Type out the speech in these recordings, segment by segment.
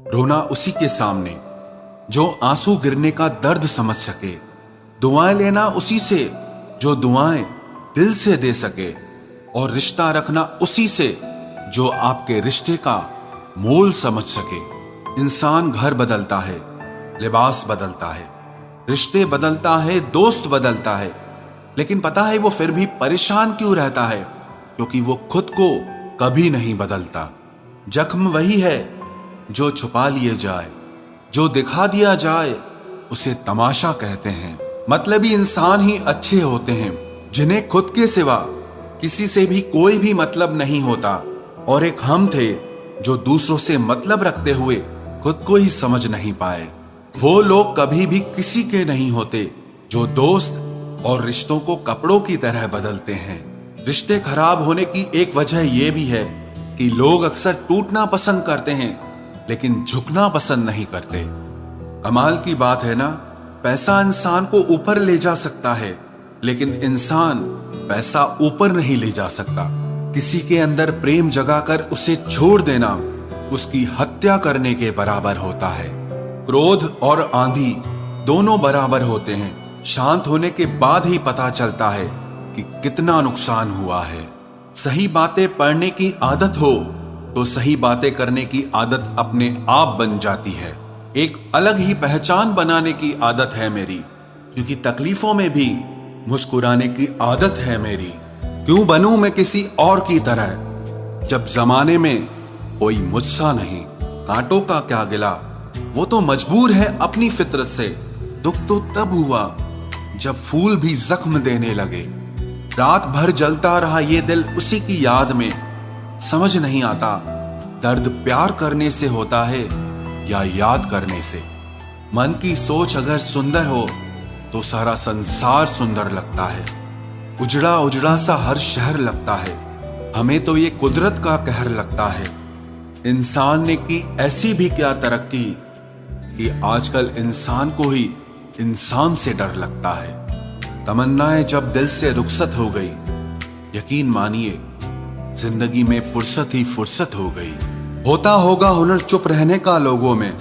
रोना उसी के सामने जो आंसू गिरने का दर्द समझ सके, दुआएं लेना उसी से जो दुआएं दिल से दे सके, और रिश्ता रखना उसी से जो आपके रिश्ते का मोल समझ सके। इंसान घर बदलता है, लिबास बदलता है, रिश्ते बदलता है, दोस्त बदलता है, लेकिन पता है वो फिर भी परेशान क्यों रहता है? क्योंकि वो खुद को कभी नहीं बदलता। जख्म वही है जो छुपा लिए जाए, जो दिखा दिया जाए उसे तमाशा कहते हैं। मतलबी इंसान ही अच्छे होते हैं जिन्हें खुद के सिवा किसी से भी कोई भी मतलब नहीं होता, और एक हम थे जो दूसरों से मतलब रखते हुए खुद को ही समझ नहीं पाए। वो लोग कभी भी किसी के नहीं होते जो दोस्त और रिश्तों को कपड़ों की तरह बदलते हैं। रिश्ते खराब होने की एक वजह यह भी है कि लोग अक्सर टूटना पसंद करते हैं लेकिन झुकना पसंद नहीं करते। कमाल की बात है ना, पैसा इंसान को ऊपर ले जा सकता है लेकिन इंसान पैसा ऊपर नहीं ले जा सकता। किसी के अंदर प्रेम जगाकर उसे छोड़ देना उसकी हत्या करने के बराबर होता है। क्रोध और आंधी दोनों बराबर होते हैं। शांत होने के बाद ही पता चलता है कि कितना नुकसान हुआ है। सही बातें पढ़ने की आदत हो तो सही बातें करने की आदत अपने आप बन जाती है। एक अलग ही पहचान बनाने की आदत है मेरी, क्योंकि तकलीफों में भी मुस्कुराने की आदत है मेरी। क्यों बनूं मैं किसी और की तरह जब जमाने में कोई मुझसा नहीं। कांटों का क्या गिला, वो तो मजबूर है अपनी फितरत से। दुख तो तब हुआ जब फूल भी जख्म देने लगे। रात भर जलता रहा ये दिल उसी की याद में। समझ नहीं आता दर्द प्यार करने से होता है या याद करने से। मन की सोच अगर सुंदर हो तो सारा संसार सुंदर लगता है। उजड़ा उजड़ा सा हर शहर लगता है। हमें तो ये कुदरत का कहर लगता है। इंसान ने की ऐसी भी क्या तरक्की कि आजकल इंसान को ही इंसान से डर लगता है। तमन्नाएं जब दिल से रुखसत हो गई, यकीन मानिए जिंदगी में फुर्सत ही फुर्सत हो गई। होता होगा हुनर चुप रहने का लोगों में,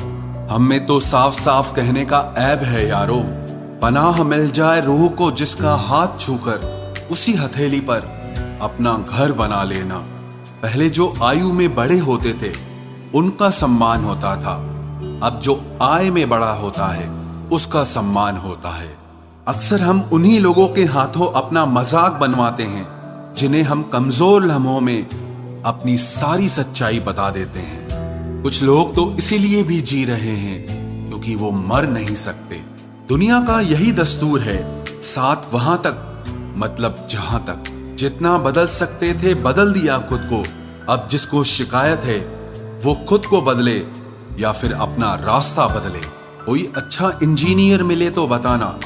हम में तो साफ साफ कहने का ऐब है यारो। पनाह मिल जाए रूह को जिसका हाथ छूकर उसी हथेली पर अपना घर बना लेना। पहले जो आयु में बड़े होते थे उनका सम्मान होता था, अब जो आय में बड़ा होता है उसका सम्मान होता है। अक्सर हम उन्हीं लोगों के हाथों अपना मजाक बनवाते हैं जिन्हें हम कमजोर लम्हों में अपनी सारी सच्चाई बता देते हैं। कुछ लोग तो इसीलिए भी जी रहे हैं क्योंकि वो मर नहीं सकते। दुनिया का यही दस्तूर है, साथ वहां तक मतलब जहां तक। जितना बदल सकते थे बदल दिया खुद को। अब जिसको शिकायत है वो खुद को बदले या फिर अपना रास्ता बदले। कोई अच्छा इंजीनियर मिले तो बताना,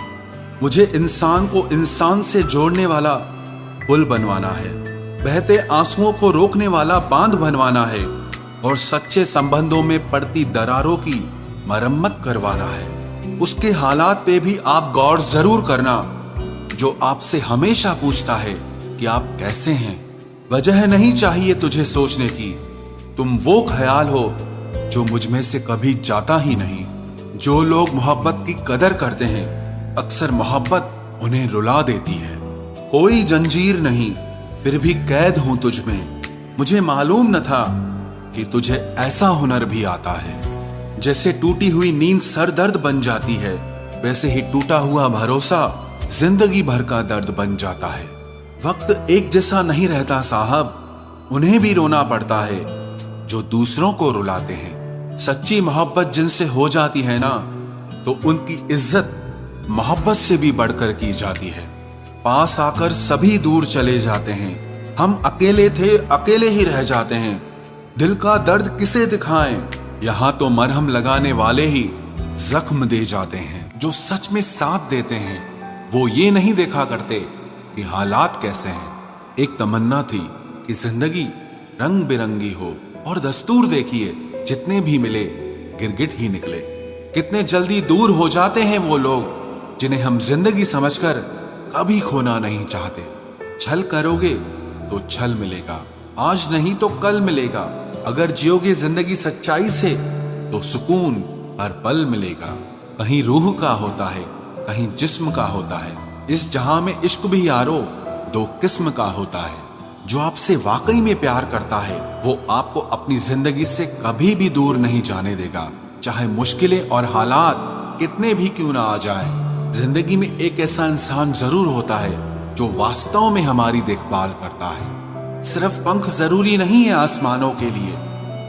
मुझे इंसान को इंसान से जोड़ने वाला पुल बनवाना है। बहते आंसुओं को रोकने वाला बांध बनवाना है और सच्चे संबंधों में पड़ती दरारों की मरम्मत करवाना है। उसके हालात पे भी आप गौर जरूर करना जो आपसे हमेशा पूछता है कि आप कैसे हैं। वजह नहीं चाहिए तुझे सोचने की, तुम वो ख्याल हो जो मुझ में से कभी जाता ही नहीं। जो लोग मोहब्बत की कदर करते हैं अक्सर मोहब्बत उन्हें रुला देती है। कोई जंजीर नहीं फिर भी कैद हूं तुझ में। मुझे मालूम न था कि तुझे ऐसा हुनर भी आता है। जैसे टूटी हुई नींद सर दर्द बन जाती है, वैसे ही टूटा हुआ भरोसा जिंदगी भर का दर्द बन जाता है। वक्त एक जैसा नहीं रहता साहब, उन्हें भी रोना पड़ता है जो दूसरों को रुलाते हैं। सच्ची मोहब्बत जिनसे हो जाती है ना, तो उनकी इज्जत मोहब्बत से भी बढ़कर की जाती है। पास आकर सभी दूर चले जाते हैं। हम अकेले थे अकेले ही रह जाते हैं। दिल का दर्द किसे दिखाएं, यहां तो मरहम लगाने वाले ही जख्म दे जाते हैं। जो सच में साथ देते हैं वो ये नहीं देखा करते कि हालात कैसे हैं। एक तमन्ना थी कि जिंदगी रंग बिरंगी हो, और दस्तूर देखिए जितने भी मिले गिरगिट ही निकले। कितने जल्दी दूर हो जाते हैं वो लोग जिन्हें हम जिंदगी समझकर कभी खोना नहीं चाहते। छल करोगे तो छल मिलेगा, आज नहीं तो कल मिलेगा। अगर जियोगे जिंदगी सच्चाई से तो सुकून हर पल मिलेगा। कहीं रूह का होता है, कहीं जिस्म का होता है। इस जहां में इश्क भी यारो दो किस्म का होता है। जो आपसे वाकई में प्यार करता है वो आपको अपनी जिंदगी से कभी भी दूर नहीं जाने देगा, चाहे मुश्किलें और हालात कितने भी क्यों ना आ जाएं। जिंदगी में एक ऐसा इंसान जरूर होता है जो वास्तव में हमारी देखभाल करता है। सिर्फ पंख जरूरी नहीं है आसमानों के लिए,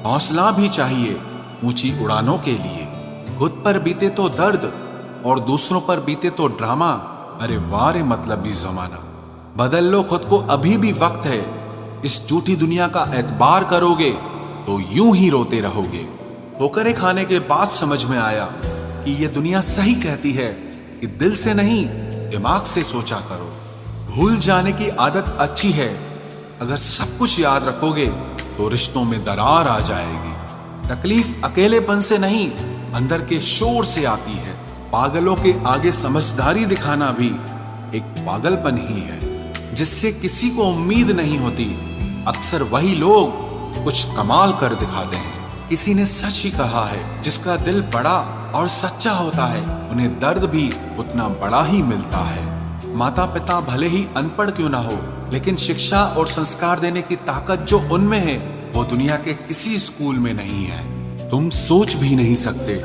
हौसला भी चाहिए ऊंची उड़ानों के लिए। खुद पर बीते तो दर्द और दूसरों पर बीते तो ड्रामा। अरे वारे मतलबी जमाना, बदल लो खुद को, अभी भी वक्त है। इस झूठी दुनिया का एतबार करोगे तो यूं ही रोते रहोगे। ठोकरें खाने के बाद समझ में आया कि ये दुनिया सही कहती है कि दिल से नहीं दिमाग से सोचा करो। भूल जाने की आदत अच्छी है, अगर सब कुछ याद रखोगे तो रिश्तों में दरार आ जाएगी। तकलीफ अकेलेपन से नहीं, अंदर के शोर से आती है। पागलों के आगे समझदारी दिखाना भी एक पागलपन ही है, जिससे किसी को उम्मीद नहीं होती। अक्सर वही लोग कुछ कमाल कर दिखाते हैं। किसी ने सच ही कहा है, जिसका दिल बड़ा और सच्चा होता है उन्हें दर्द भी उतना बड़ा ही मिलता है। माता पिता भले ही अनपढ़ क्यों ना हो, लेकिन शिक्षा और संस्कार देने की ताकत जो उनमें है वो दुनिया के किसी स्कूल में नहीं है। तुम सोच भी नहीं सकते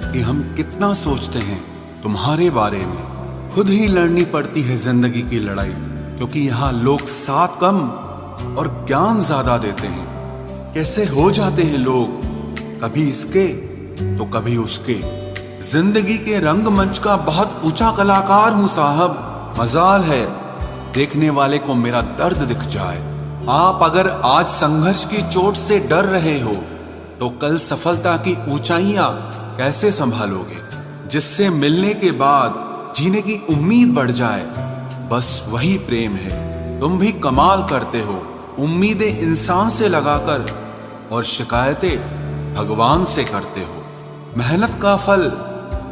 कि हम कितना सोचते हैं तुम्हारे बारे में। खुद ही लड़नी पड़ती है जिंदगी की लड़ाई, क्योंकि यहाँ लोग साथ कम और ज्ञान ज्यादा देते हैं। कैसे हो जाते हैं लोग, कभी इसके तो कभी उसके। जिंदगी के रंगमंच का बहुत ऊंचा कलाकार हूं साहब। मजाल है देखने वाले को मेरा दर्द दिख जाए। आप अगर आज संघर्ष की चोट से डर रहे हो तो कल सफलता की ऊंचाइयां कैसे संभालोगे? जिससे मिलने के बाद जीने की उम्मीद बढ़ जाए, बस वही प्रेम है। तुम भी कमाल करते हो, उम्मीदें इंसान से लगाकर और शिकायतें भगवान से करते हो। मेहनत का फल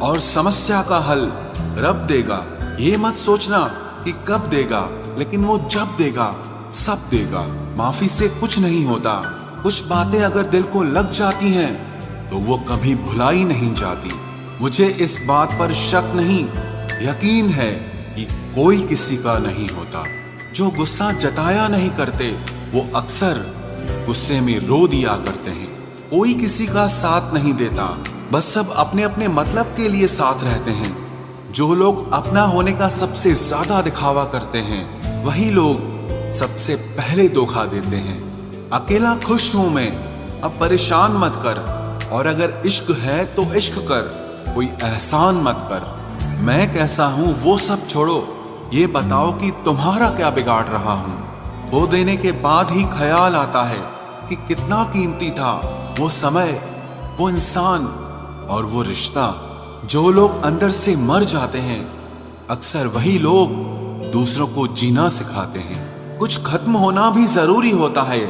और समस्या का हल रब देगा। ये मत सोचना कि कब देगा, लेकिन वो जब देगा सब देगा। माफी से कुछ नहीं होता। कुछ बातें अगर दिल को लग जाती हैं तो वो कभी भुलाई नहीं जाती। मुझे इस बात पर शक नहीं, यकीन है कि कोई किसी का नहीं होता। जो गुस्सा जताया नहीं करते वो अक्सर गुस्से में रो दिया करते हैं। कोई किसी का साथ नहीं देता, बस सब अपने अपने मतलब के लिए साथ रहते हैं। जो लोग अपना होने का सबसे ज्यादा दिखावा करते हैं वही लोग सबसे पहले धोखा देते हैं। अकेला खुश हूं मैं, अब परेशान मत कर। और अगर इश्क है तो इश्क कर, कोई एहसान मत कर। मैं कैसा हूं वो सब छोड़ो, ये बताओ कि तुम्हारा क्या बिगाड़ रहा हूं। खो देने के बाद ही ख्याल आता है कि कितना कीमती था वो समय, वो इंसान और वो रिश्ता। जो लोग अंदर से मर जाते हैं अक्सर वही लोग दूसरों को जीना सिखाते हैं। कुछ खत्म होना भी जरूरी होता है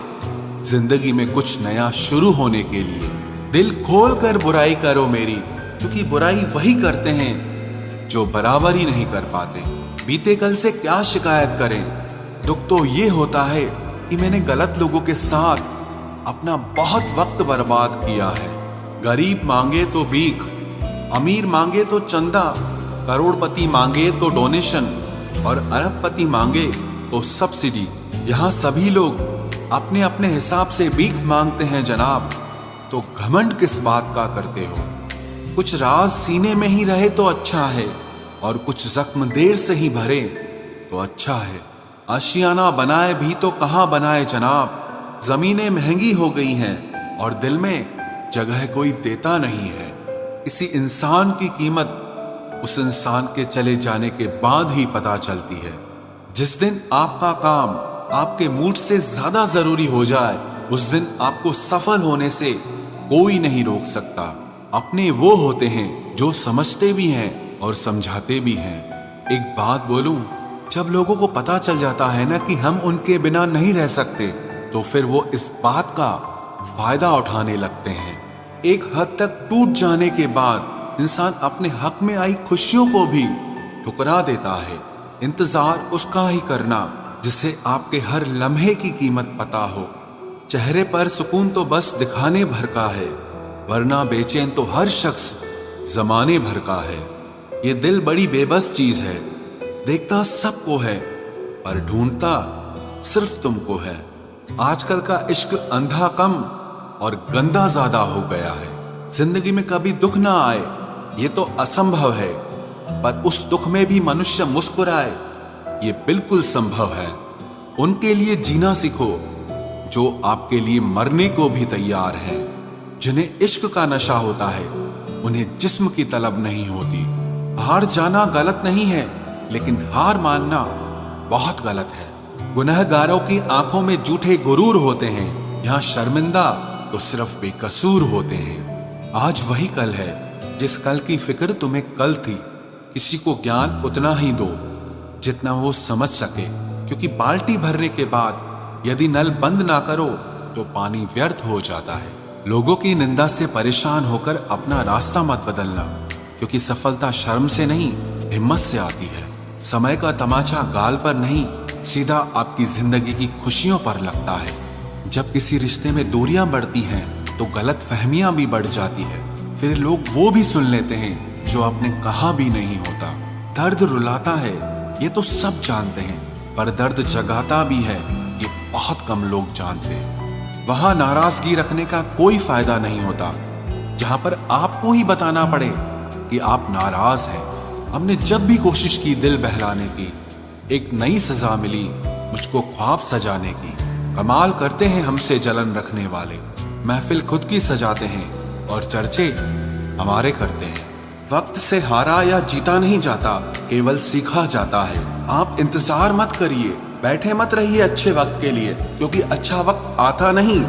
जिंदगी में कुछ नया शुरू होने के लिए। दिल खोल कर बुराई करो मेरी, क्योंकि बुराई वही करते हैं जो बराबर ही नहीं कर पाते। बीते कल से क्या शिकायत करें, दुख तो ये होता है कि मैंने गलत लोगों के साथ अपना बहुत वक्त बर्बाद किया है। गरीब मांगे तो भीख, अमीर मांगे तो चंदा, करोड़पति मांगे तो डोनेशन और अरबपति मांगे तो सब्सिडी। यहाँ सभी लोग अपने अपने हिसाब से भीख मांगते हैं जनाब, तो घमंड किस बात का करते हो? कुछ राज सीने में ही रहे तो अच्छा है, और कुछ जख्म देर से ही भरे तो अच्छा है। आशियाना बनाए भी तो कहाँ बनाए जनाब, जमीनें महंगी हो गई हैं और दिल में जगह कोई देता नहीं है। किसी इंसान की कीमत उस इंसान के चले जाने के बाद ही पता चलती है। जिस दिन आपका काम आपके मूड से ज्यादा जरूरी हो जाए, उस दिन आपको सफल होने से कोई नहीं रोक सकता। अपने वो होते हैं जो समझते भी हैं और समझाते भी हैं। एक बात बोलूं, जब लोगों को पता चल जाता है ना कि हम उनके बिना नहीं रह सकते, तो फिर वो इस बात का फायदा उठाने लगते हैं। एक हद तक टूट जाने के बाद इंसान अपने हक में आई खुशियों को भी ठुकरा देता है। इंतजार उसका ही करना जिसे आपके हर लम्हे की कीमत पता हो। चेहरे पर सुकून तो बस दिखाने भर का है, वरना बेचैन तो हर शख्स जमाने भर का है। ये दिल बड़ी बेबस चीज है, देखता सबको है पर ढूंढता सिर्फ तुमको है। आजकल का इश्क अंधा कम और गंदा ज्यादा हो गया है। जिंदगी में कभी दुख ना आए ये तो असंभव है, पर उस दुख में भी मनुष्य मुस्कुराए ये बिल्कुल संभव है। उनके लिए जीना सीखो जो आपके लिए मरने को भी तैयार है। जिन्हें इश्क का नशा होता है उन्हें जिस्म की तलब नहीं होती। हार जाना गलत नहीं है, लेकिन हार मानना बहुत गलत है। गुनहगारों की आंखों में झूठे गुरूर होते हैं, यहाँ शर्मिंदा तो सिर्फ बेकसूर होते हैं। आज वही कल है जिस कल की फिक्र तुम्हें कल थी। किसी को ज्ञान उतना ही दो जितना वो समझ सके, क्योंकि बाल्टी भरने के बाद यदि नल बंद ना करो तो पानी व्यर्थ हो जाता है। लोगों की निंदा से परेशान होकर अपना रास्ता मत बदलना, क्योंकि सफलता शर्म से नहीं हिम्मत से आती है। समय का तमाचा गाल पर नहीं सीधा आपकी जिंदगी की खुशियों पर लगता है। जब किसी रिश्ते में दूरियां बढ़ती हैं तो गलत फहमियां भी बढ़ जाती है। फिर लोग वो भी सुन लेते हैं जो आपने कहा भी नहीं होता। दर्द रुलाता है ये तो सब जानते हैं, पर दर्द जगाता भी है ये बहुत कम लोग जानते हैं। वहां नाराजगी रखने का कोई फायदा नहीं होता जहां पर आपको ही बताना पड़े कि आप नाराज हैं। हमने जब भी कोशिश की दिल बहलाने की, एक नई सजा मिली मुझको ख्वाब सजाने की। कमाल करते हैं हमसे जलन रखने वाले, महफिल खुद की सजाते हैं और चर्चे हमारे करते हैं। वक्त से हारा या जीता नहीं जाता, केवल सीखा जाता है। आप इंतजार मत करिए, बैठे मत रहिए अच्छे वक्त के लिए, क्योंकि अच्छा वक्त आता नहीं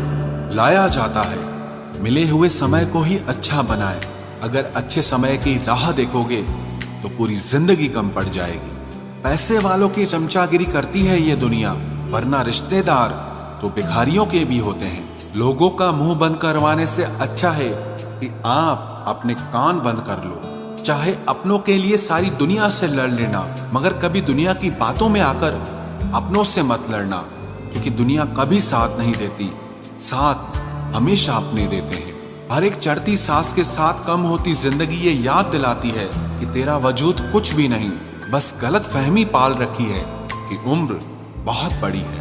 लाया जाता है। मिले हुए समय को ही अच्छा बनाए। अगर अच्छे समय की राह देखोगे तो पूरी जिंदगी कम पड़ जाएगी। पैसे वालों की चमचागिरी करती है ये दुनिया, वरना रिश्तेदार तो भिखारियों के भी होते हैं। लोगों का मुंह बंद करवाने से अच्छा है कि आप अपने कान बंद कर लो। चाहे अपनों के लिए सारी दुनिया से लड़ लेना, मगर कभी दुनिया की बातों में आकर अपनों से मत लड़ना, क्योंकि दुनिया कभी साथ नहीं देती, साथ हमेशा अपने देते हैं। हर एक चढ़ती सांस के साथ कम होती जिंदगी ये याद दिलाती है कि तेरा वजूद कुछ भी नहीं, बस गलत फहमी पाल रखी है कि उम्र बहुत बड़ी है।